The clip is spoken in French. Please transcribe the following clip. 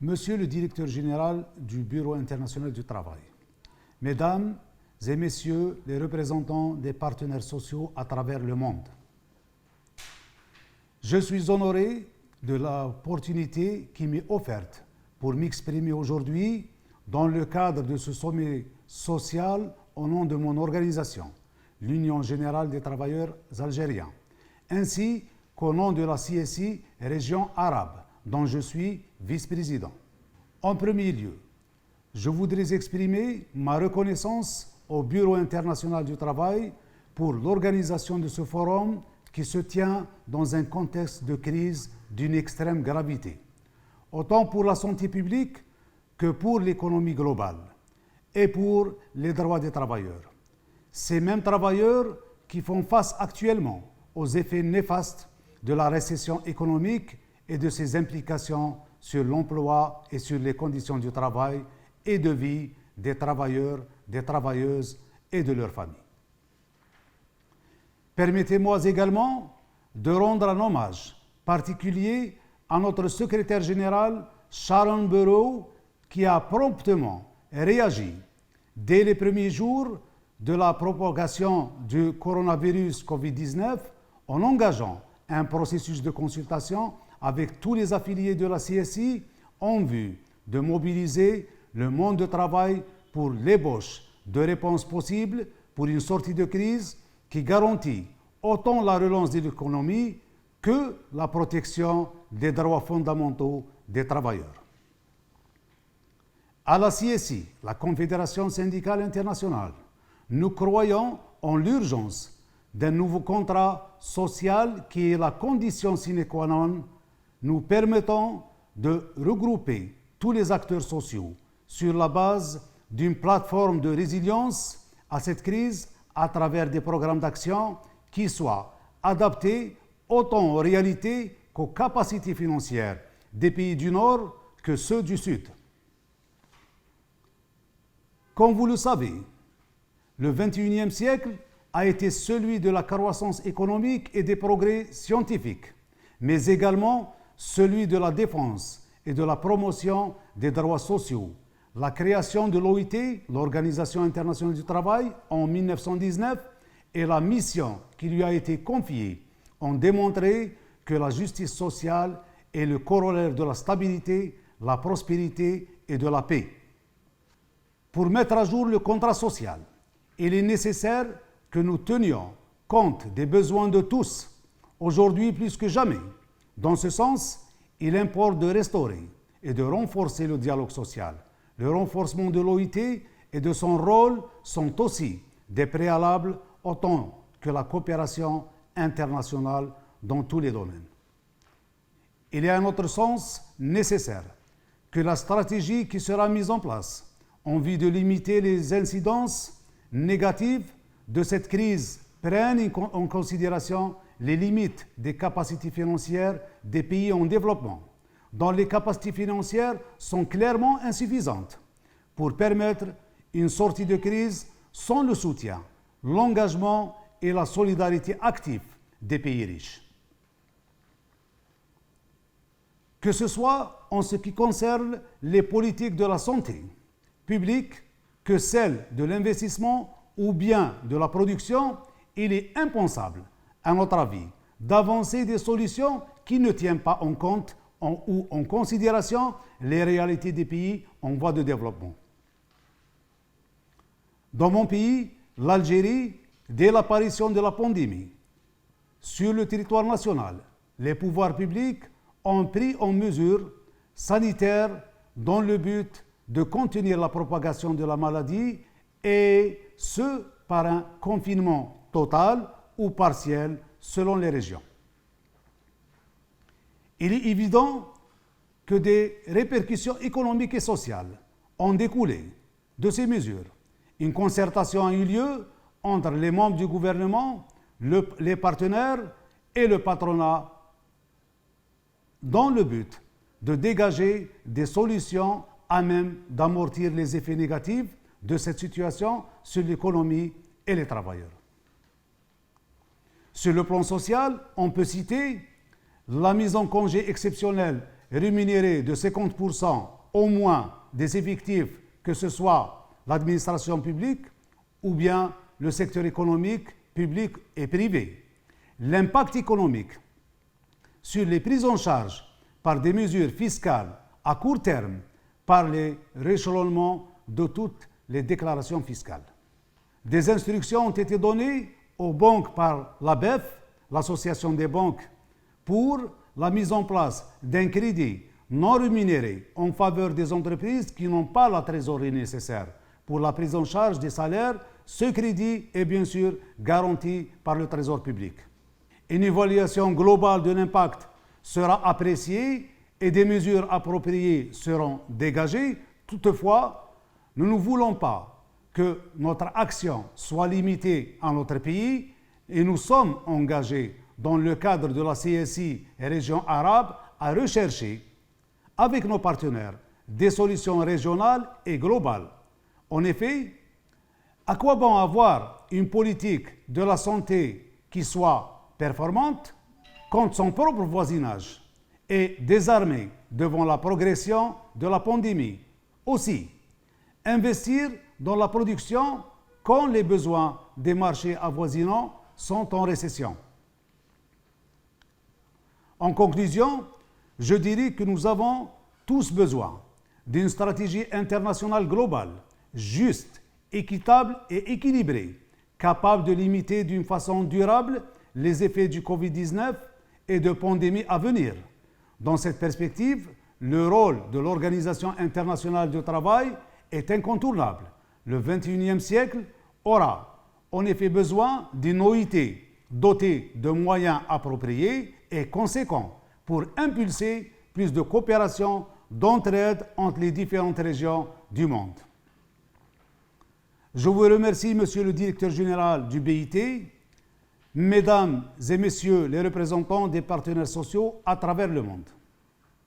Monsieur le directeur général du Bureau international du travail, Mesdames et Messieurs les représentants des partenaires sociaux à travers le monde, je suis honoré de l'opportunité qui m'est offerte pour m'exprimer aujourd'hui dans le cadre de ce sommet social au nom de mon organisation, l'Union générale des travailleurs algériens, ainsi qu'au nom de la CSI Région arabe, dont je suis vice-président. En premier lieu, je voudrais exprimer ma reconnaissance au Bureau international du travail pour l'organisation de ce forum qui se tient dans un contexte de crise d'une extrême gravité, autant pour la santé publique que pour l'économie globale et pour les droits des travailleurs. Ces mêmes travailleurs qui font face actuellement aux effets néfastes de la récession économique et de ses implications sur l'emploi et sur les conditions du travail et de vie des travailleurs, des travailleuses et de leurs familles. Permettez-moi également de rendre un hommage particulier à notre secrétaire général Sharon Burrow qui a promptement réagi dès les premiers jours de la propagation du coronavirus Covid-19 en engageant un processus de consultation avec tous les affiliés de la CSI en vue de mobiliser le monde du travail pour l'ébauche de réponses possibles pour une sortie de crise qui garantit autant la relance de l'économie que la protection des droits fondamentaux des travailleurs. À la CSI, la Confédération syndicale internationale, nous croyons en l'urgence d'un nouveau contrat social qui est la condition sine qua non nous permettant de regrouper tous les acteurs sociaux sur la base d'une plateforme de résilience à cette crise à travers des programmes d'action qui soient adaptés autant aux réalités qu'aux capacités financières des pays du Nord que ceux du Sud. Comme vous le savez, le XXIe siècle a été celui de la croissance économique et des progrès scientifiques, mais également celui de la défense et de la promotion des droits sociaux. La création de l'OIT, l'Organisation internationale du travail, en 1919 et la mission qui lui a été confiée ont démontré que la justice sociale est le corollaire de la stabilité, la prospérité et de la paix. Pour mettre à jour le contrat social, il est nécessaire que nous tenions compte des besoins de tous, aujourd'hui plus que jamais. Dans ce sens, il importe de restaurer et de renforcer le dialogue social. Le renforcement de l'OIT et de son rôle sont aussi des préalables autant que la coopération internationale dans tous les domaines. Il est à notre sens nécessaire que la stratégie qui sera mise en place en vue de limiter les incidences négatives de cette crise prenne en considération les limites des capacités financières des pays en développement, dont les capacités financières sont clairement insuffisantes pour permettre une sortie de crise sans le soutien, l'engagement et la solidarité active des pays riches. Que ce soit en ce qui concerne les politiques de la santé publique que celles de l'investissement ou bien de la production, il est impensable, à notre avis, d'avancer des solutions qui ne tiennent pas en compte ou en considération les réalités des pays en voie de développement. Dans mon pays, l'Algérie, dès l'apparition de la pandémie, sur le territoire national, les pouvoirs publics ont pris en mesures sanitaires dans le but de contenir la propagation de la maladie et ce par un confinement total ou partiel selon les régions. Il est évident que des répercussions économiques et sociales ont découlé de ces mesures. Une concertation a eu lieu entre les membres du gouvernement, les partenaires et le patronat dans le but de dégager des solutions à même d'amortir les effets négatifs de cette situation sur l'économie et les travailleurs. Sur le plan social, on peut citer la mise en congé exceptionnelle rémunérés de 50% au moins des effectifs, que ce soit l'administration publique ou bien le secteur économique, public et privé. L'impact économique sur les prises en charge par des mesures fiscales à court terme par les rééchelonnements de toutes les déclarations fiscales. Des instructions ont été données aux banques par l'ABEF, l'Association des banques, pour la mise en place d'un crédit non rémunéré en faveur des entreprises qui n'ont pas la trésorerie nécessaire pour la prise en charge des salaires. Ce crédit est bien sûr garanti par le Trésor public. Une évaluation globale de l'impact sera appréciée et des mesures appropriées seront dégagées. Toutefois, nous ne voulons pas que notre action soit limitée à notre pays et nous sommes engagés dans le cadre de la CSI et région arabe à rechercher avec nos partenaires des solutions régionales et globales. En effet, à quoi bon avoir une politique de la santé qui soit performante quand son propre voisinage est désarmé devant la progression de la pandémie? Aussi, investir dans la production quand les besoins des marchés avoisinants sont en récession. En conclusion, je dirais que nous avons tous besoin d'une stratégie internationale globale, juste, équitable et équilibrée, capable de limiter d'une façon durable les effets du Covid-19 et de pandémies à venir. Dans cette perspective, le rôle de l'Organisation internationale du travail est incontournable. Le XXIe siècle aura en effet besoin d'une OIT dotée de moyens appropriés et conséquents pour impulser plus de coopération, d'entraide entre les différentes régions du monde. Je vous remercie, Monsieur le Directeur général du BIT, Mesdames et Messieurs les représentants des partenaires sociaux à travers le monde.